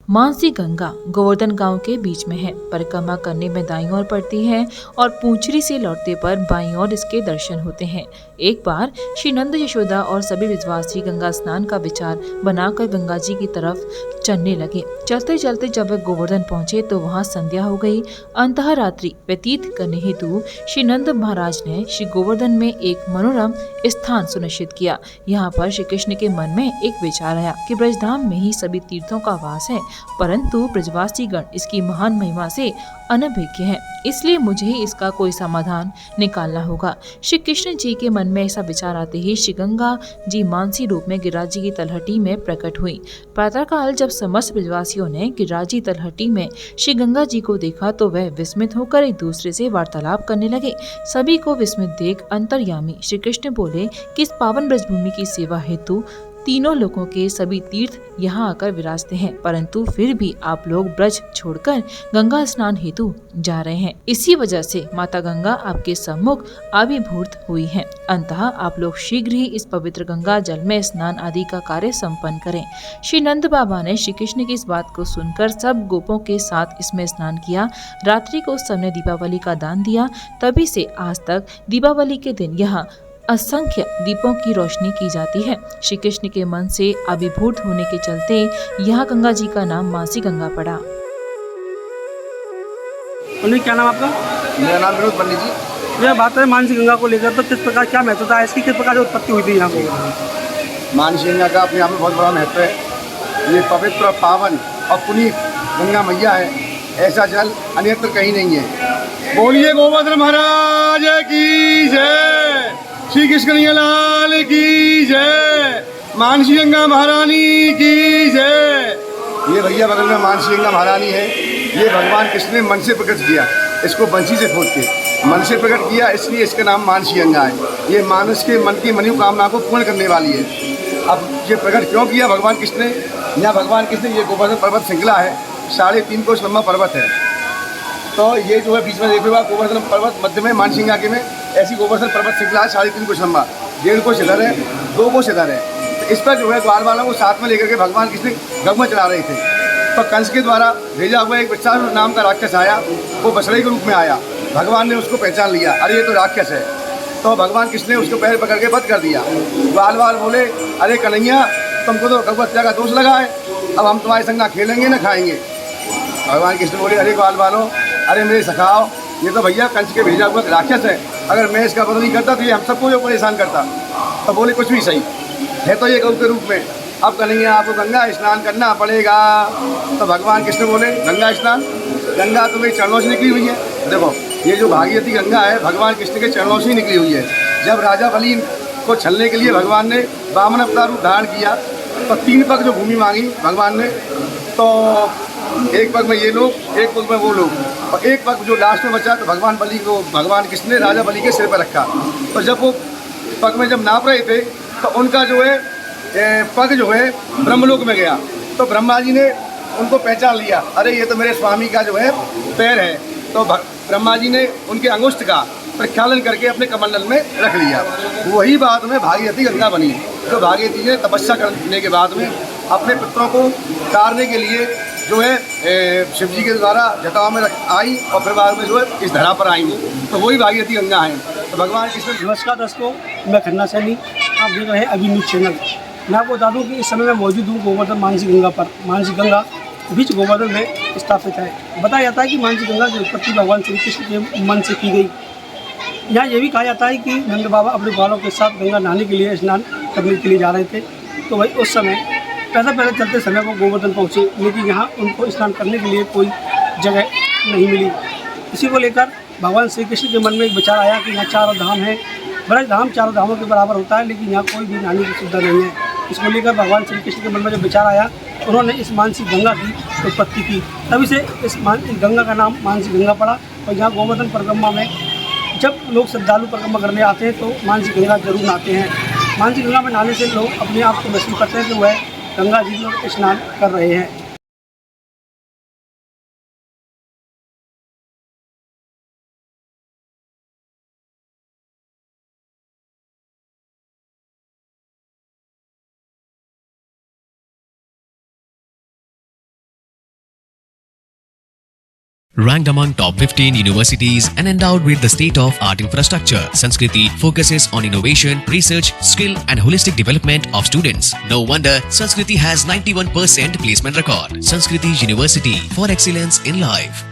मानसी गंगा गोवर्धन गांव के बीच में है। परिक्रमा करने में दाईं ओर पड़ती है और पूंचरी से लौटते पर बाईं ओर इसके दर्शन होते हैं। एक बार श्री नंद यशोदा और सभी विश्वासी गंगा स्नान का विचार बनाकर गंगा जी की तरफ चलने लगे। चलते चलते जब वे गोवर्धन पहुँचे तो वहाँ संध्या हो गई। अंतः रात्रि व्यतीत करने हेतु श्री नंद महाराज ने श्री गोवर्धन में एक मनोरम स्थान सुनिश्चित किया। यहाँ पर श्री कृष्ण के मन में एक विचार आया कि ब्रजधाम में ही सभी तीर्थों का वास है, परंतु ब्रजवासी गण इसकी महान महिमा से अनभिज्ञ हैं, इसलिए मुझे ही इसका कोई समाधान निकालना होगा। श्री कृष्ण जी के मन में ऐसा विचार आते ही श्री गंगा जी मानसी रूप में गिरिराज जी की तलहटी में प्रकट हुई। प्रातःकाल जब समस्त ब्रजवासियों ने गिरिराज जी तलहटी में श्री गंगा जी को देखा तो वह विस्मित होकर एक दूसरे से वार्तालाप करने लगे। सभी को विस्मित देख अंतर्यामी श्री कृष्ण बोले कि इस पावन ब्रजभूमि की सेवा हेतु तीनों लोगों के सभी तीर्थ यहाँ आकर विराजते हैं, परंतु फिर भी आप लोग ब्रज छोड़कर गंगा स्नान हेतु जा रहे हैं। इसी वजह से माता गंगा आपके सम्मुख आविर्भूत हुई हैं। अंतः आप लोग शीघ्र ही इस पवित्र गंगा जल में स्नान आदि का कार्य संपन्न करें। श्री नंद बाबा ने श्री कृष्ण की इस बात को सुनकर सब गोपों के साथ इसमें स्नान किया। रात्रि को सबने दीपावली का दान दिया। तभी से आज तक दीपावली के दिन यहाँ असंख्य दीपों की रोशनी की जाती है। श्री कृष्ण के मन से अभिभूत होने के चलते यहाँ गंगा जी का नाम मानसी गंगा पड़ा। क्या नाम आपका? मेरा नाम विनोद पंडित जी। यह बात है मानसी गंगा को लेकर, तो किस प्रकार क्या महत्व है इसकी, किस प्रकार से उत्पत्ति हुई थी यहाँ को? मानसी गंगा का अपने आप में बहुत बड़ा महत्व है। ये पवित्र पावन और पुनीत गंगा मैया है। ऐसा जल अन्यत्र कहीं नहीं है। बोलिए गोवर्धन महाराज की जय, श्री कृष्ण लाल की जय, मानसी गंगा महारानी की जय। ये भैया बगल में मानसी गंगा महारानी है। ये भगवान कृष्ण ने मन से प्रकट किया, इसको बंसी से खोद के मन से प्रकट किया, इसलिए इसका नाम मानसी गंगा है। ये मानस के मन की मनोकामना को पूर्ण करने वाली है। अब ये प्रकट क्यों किया भगवान कृष्ण ने? यहाँ भगवान कृष्ण ये गोवर्धन पर्वत श्रृंखला है, 3.5 कोस लंबा पर्वत है। तो ये जो है बीच में देखो गोवर्धन पर्वत, मध्य में मानसी गंगा के में ऐसी गोवर्धन पर्वत श्रृंखला है 3.5 कोस लंबा, 1.5 कोस इधर है, 2 कोस इधर है। तो इस पर जो है द्वार वालों को साथ में लेकर के भगवान कृष्ण गंगा चला रहे थे। तो कंस के द्वारा भेजा हुआ एक बच्चा नाम का राक्षस आया, वो बछड़े के रूप में आया। भगवान ने उसको पहचान लिया, अरे ये तो राक्षस है। तो भगवान कृष्ण ने उसको पैर पकड़ के वध कर दिया। बाल बाल बोले, अरे कन्हैया तुमको तो गौ हत्या का दोष लगा है, अब हम तुम्हारे संग ना खेलेंगे ना खाएंगे। भगवान कृष्ण बोले, अरे बाल बालो, अरे मेरे सखाओ, ये तो भैया कंस के भेजा हुआ राक्षस है, अगर मैं इसका वध नहीं करता तो ये हम सबको जो परेशान करता। तो बोले कुछ भी सही है, तो ये गौ के रूप में, अब कन्हैया आपको गंगा स्नान करना पड़ेगा। तो भगवान कृष्ण बोले, गंगा स्नान? गंगा तो मेरे चरणों से निकली हुई है। देखो ये जो भागीरथी गंगा है भगवान कृष्ण के चरणों से ही निकली हुई है। जब राजा बलि को छलने के लिए भगवान ने वामन अवतार रूप धारण किया तो 3 पग जो भूमि मांगी भगवान ने, तो एक पग में ये लोग, एक पग में वो लोग, और एक पग जो लास्ट में बचा तो भगवान बलि को भगवान कृष्ण ने राजा बलि के सिर पर रखा। तो जब वो पग में जब नाप रहे थे तो उनका जो है पग जो है ब्रह्मलोक में गया। तो ब्रह्मा जी ने उनको पहचान लिया, अरे ये तो मेरे स्वामी का जो है पैर है। तो ब्रह्मा जी ने उनके अंगुष्ठ का प्रक्षालन करके अपने कमंडल में रख लिया। वही बाद में भागीरथी गंगा बनी, जो भागीरथी ने तपस्या करने के बाद में अपने पुत्रों को तारने के लिए जो है शिव जी के द्वारा जटाओं में आई और फिर बाद में जो है इस धरा पर आई, तो वही भागीरथी गंगा है। तो भगवान कृष्ण। नमस्कार दर्शकों, मैं खन्ना सैनी, आप देख रहे हैं अभी न्यूज़ चैनल। मैं आपको बता दूं कि इस समय मैं मौजूद हूँ गोवर्धन मानसी गंगा पर। मानसी गंगा बीच गोवर्धन में स्थापित है। बताया जाता है कि मानसी गंगा की उत्पत्ति भगवान श्री कृष्ण के मन से की गई। यहाँ ये भी कहा जाता है कि नंद बाबा अपने बालों के साथ गंगा नहाने के लिए, स्नान करने के लिए जा रहे थे। तो वही उस समय पैदल चलते समय वो गोवर्धन पहुँचे, लेकिन यहाँ उनको स्नान करने के लिए कोई जगह नहीं मिली। इसी को लेकर भगवान श्री कृष्ण के मन में एक विचार आया कि यहाँ 4 धाम है, ब्रजधाम 4 धामों के बराबर होता है, लेकिन यहाँ कोई भी नहाने की सुविधा नहीं है। इसको लेकर भगवान श्री कृष्ण के मन में जब विचार आया, उन्होंने इस मानसी गंगा की उत्पत्ति की। तभी से इस गंगा का नाम मानसी गंगा पड़ा। और यहाँ गोवर्धन परिक्रमा में जब लोग श्रद्धालु परिक्रमा करने आते हैं तो मानसी गंगा जरूर नहाते हैं। मानसी गंगा में नहाने से लोग अपने आप को महसूस करते हैं कि वह गंगा जी में स्नान कर रहे हैं। Ranked among top 15 universities and endowed with the state-of-art infrastructure, Sanskriti focuses on innovation, research, skill and holistic development of students. No wonder Sanskriti has 91% placement record. Sanskriti University for excellence in life.